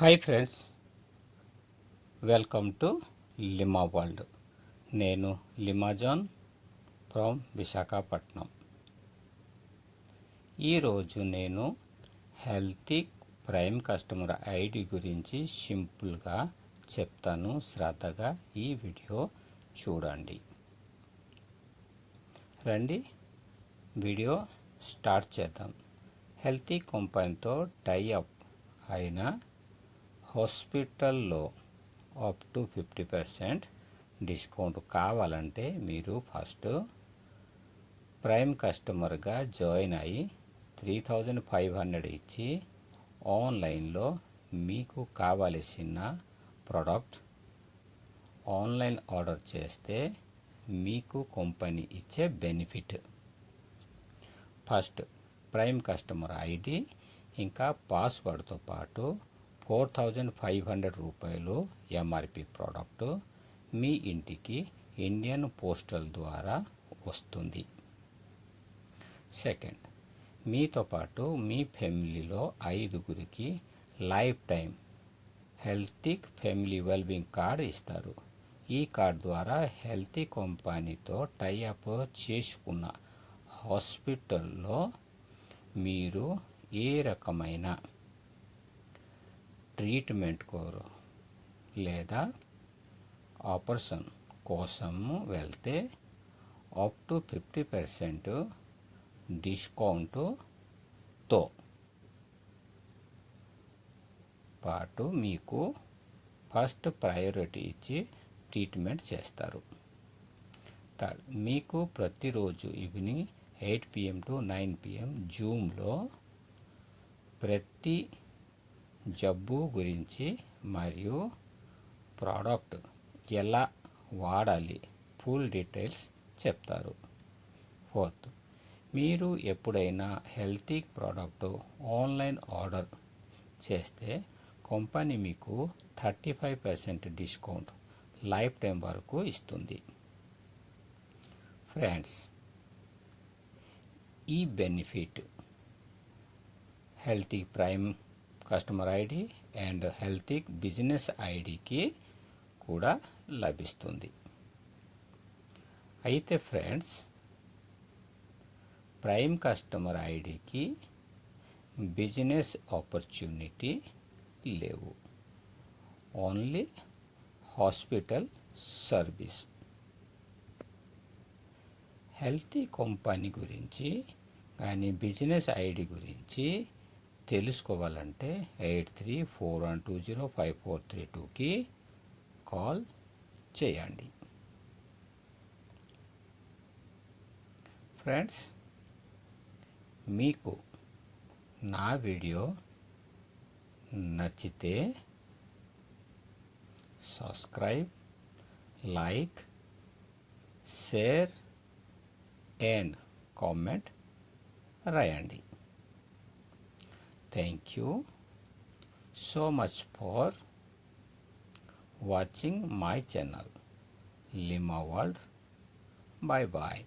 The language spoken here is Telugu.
Hi friends, welcome to lima world. నేను లిమాజాన్ ఫ్రమ్ విశాఖపట్నం. ఈరోజు నేను హెల్తీ ప్రైమ్ కస్టమర్ ఐడి గురించి సింపుల్గా చెప్తాను. శ్రద్ధగా ఈ వీడియో చూడండి. రండి వీడియో స్టార్ట్ చేద్దాం. హెల్తీ కంపెనీతో టై అప్ అయిన హాస్పిటల్లో అప్ టు 50% డిస్కౌంట్ కావాలంటే మీరు ఫస్ట్ ప్రైమ్ కస్టమర్గా జాయిన్ అయ్యి 3500 ఇచ్చి ఆన్లైన్లో మీకు కావలసిన ప్రోడక్ట్ ఆన్లైన్ ఆర్డర్ చేస్తే మీకు కంపెనీ ఇచ్చే benefit. First prime customer ID ఇంకా పాస్వర్డ్తో పాటు 4500 రూపాయలు ఎంఆర్పి ప్రోడక్ట్ మీ ఇంటికి ఇండియన్ పోస్టల్ ద్వారా వస్తుంది. సెకండ్, మీతో పాటు మీ ఫ్యామిలీలో 5గురికి life time healthy family wellbeing card ఇస్తారు. ఈ కార్డ్ ద్వారా హెల్తీ కంపెనీతో టైఅప్ చేసుకున్న హాస్పిటల్లో మీరు ఏ రకమైన ట్రీట్మెంట్ లేదా ఆపరేషన్ కోసం వెళ్తే అప్ టు 50% డిస్కౌంట్తో పాటు మీకు ఫస్ట్ ప్రయారిటీ ఇచ్చి ట్రీట్మెంట్ చేస్తారు. థర్డ్, మీకు ప్రతిరోజు ఈవినింగ్ 8 PM to 9 PM జూమ్లో ప్రతి జబ్బు గురించి మరియు ప్రోడక్ట్ ఎలా వాడాలి ఫుల్ డీటెయిల్స్ చెప్తారు. ఫోర్త్, మీరు ఎప్పుడైనా హెల్తీ ప్రోడక్ట్ ఆన్లైన్ ఆర్డర్ చేస్తే కంపెనీ మీకు 35% డిస్కౌంట్ లైఫ్ టైం వరకు ఇస్తుంది. ఫ్రెండ్స్, ఈ benefit healthy prime customer ID and healthy business ఐడికి కూడా లభిస్తుంది. అయితే ఫ్రెండ్స్, ప్రైమ్ కస్టమర్ ఐడికి బిజినెస్ ఆపర్చునిటీ లేవు, only hospital service. Healthy company గురించి కానీ బిజినెస్ ఐడి గురించి తెలుసుకోవాలంటే 8341205432కి కాల్ చేయండి. ఫ్రెండ్స్, మీకు నా వీడియో నచ్చితే subscribe, like, share and comment రాయండి. Thank you so much for watching my channel Lima World. Bye bye.